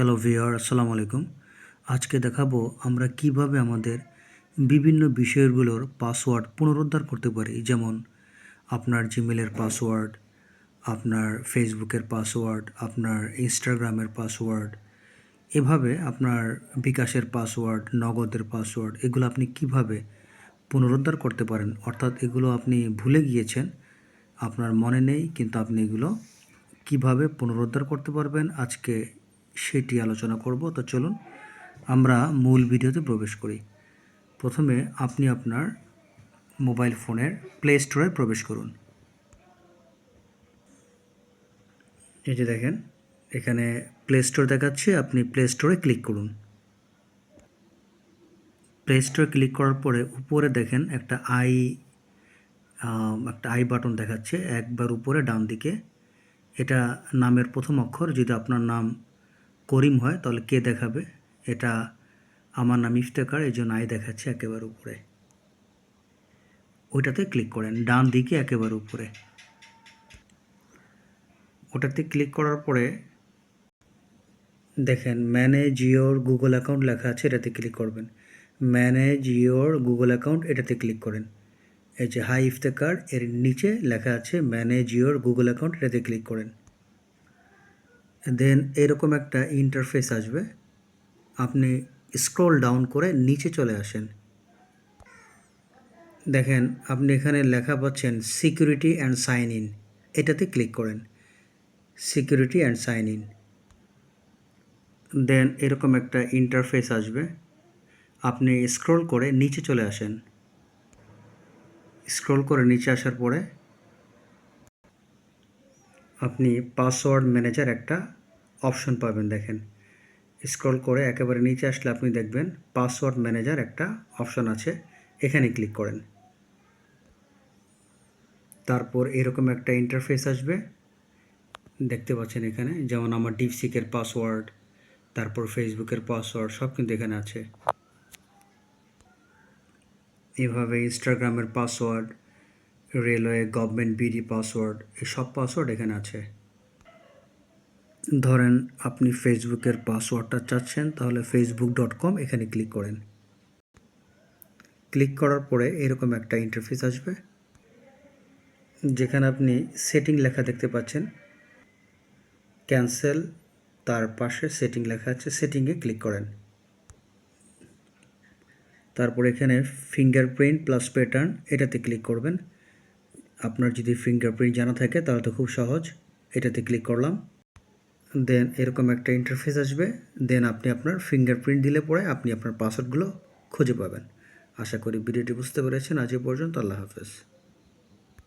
Hello viewer, আসসালামু আলাইকুম। আজকে দেখাবো আমরা কিভাবে আমাদের বিভিন্ন বিষয়গুলোর পাসওয়ার্ড পুনরুদ্ধার করতে পারি। যেমন আপনার জিমেলের পাসওয়ার্ড, আপনার ফেসবুকের পাসওয়ার্ড, আপনার ইনস্টাগ্রামের পাসওয়ার্ড, এভাবে আপনার বিকাশের পাসওয়ার্ড, নগদের পাসওয়ার্ড, এগুলো আপনি কিভাবে পুনরুদ্ধার করতে পারেন। অর্থাৎ এগুলো আপনি ভুলে গিয়েছেন, আপনার মনে নেই, কিন্তু আপনি এগুলো কিভাবে পুনরুদ্ধার করতে পারবেন আজকে সেটি আলোচনা করব। তো চলুন আমরা মূল ভিডিওতে প্রবেশ করি। প্রথমে আপনি আপনার মোবাইল ফোনের প্লে স্টোরে প্রবেশ করুন। এই যে দেখেন, এখানে প্লে স্টোর দেখাচ্ছে, আপনি প্লে স্টোরে ক্লিক করুন। প্লে স্টোরে ক্লিক করার পরে উপরে দেখেন একটা আই বাটন দেখাচ্ছে, একবার উপরে ডান দিকে। এটা নামের প্রথম অক্ষর। যদি আপনার নাম করিম হয় তাহলে কে দেখাবে, এটা আমার নাম ইফতেখার, এই জন্য আই দেখাচ্ছে একেবারে উপরে। ওইটাতে ক্লিক করেন ডান দিকে একেবারে উপরে। ওটাতে ক্লিক করার পরে দেখেন ম্যানেজ ইওর গুগল অ্যাকাউন্ট লেখা আছে, এটাতে ক্লিক করবেন। ম্যানেজ ইওর গুগল অ্যাকাউন্ট, এটাতে ক্লিক করেন। এই যে হাই ইফতেখার, এর নিচে লেখা আছে ম্যানেজ ইওর গুগল অ্যাকাউন্ট, এটাতে ক্লিক করেন। দেন এরকম একটা ইন্টারফেস আসবে, আপনি স্ক্রল ডাউন করে নিচে চলে আসেন। দেখেন আপনি এখানে লেখা পাচ্ছেন সিকিউরিটি অ্যান্ড সাইন ইন, এটাতে ক্লিক করেন। Security and sign in. Then এরকম একটা ইন্টারফেস আসবে, আপনি স্ক্রল করে নিচে চলে আসেন। স্ক্রল করে নিচে আসার পরে আপনি পাসওয়ার্ড ম্যানেজার একটা অপশন পাবেন। দেখেন স্ক্রল করে একেবারে নিচে আসলে আপনি দেখবেন পাসওয়ার্ড ম্যানেজার একটা অপশন আছে, এখানে ক্লিক করেন। তারপর এরকম একটা ইন্টারফেস আসবে, দেখতে পাচ্ছেন এখানে, যেমন আমার ডিপসিকের পাসওয়ার্ড, তারপর ফেসবুকের পাসওয়ার্ড, সব কিন্তু এখানে আছে। এভাবে ইনস্টাগ্রামের password, railway, government BD password, এই সব পাসওয়ার্ড এখানে আছে। ধরেন আপনি ফেসবুকের পাসওয়ার্ডটা চাচ্ছেন, তাহলে facebook.com এখানে ক্লিক করেন। ক্লিক করার পরে এরকম একটা ইন্টারফেস আসবে, যেখানে আপনি সেটিং লেখা দেখতে পাচ্ছেন, ক্যান্সেল, তার পাশে সেটিং লেখা আছে, সেটিংয়ে ক্লিক করেন। তারপর এখানে ফিঙ্গারপ্রিন্ট প্লাস প্যাটার্ন, এটাতে ক্লিক করবেন। আপনার যদি ফিঙ্গারপ্রিন্ট জানা থাকে তাহলে তো খুব সহজ, এটাতে ক্লিক করলাম। দেন এরকম একটা ইন্টারফেস আসবে, দেন আপনি আপনার ফিঙ্গারপ্রিন্ট দিলে পরে আপনি আপনার পাসওয়ার্ডগুলো খুঁজে পাবেন। আশা করি ভিডিওটি বুঝতে পেরেছেন। আজ এ পর্যন্ত, আল্লাহ হাফেজ।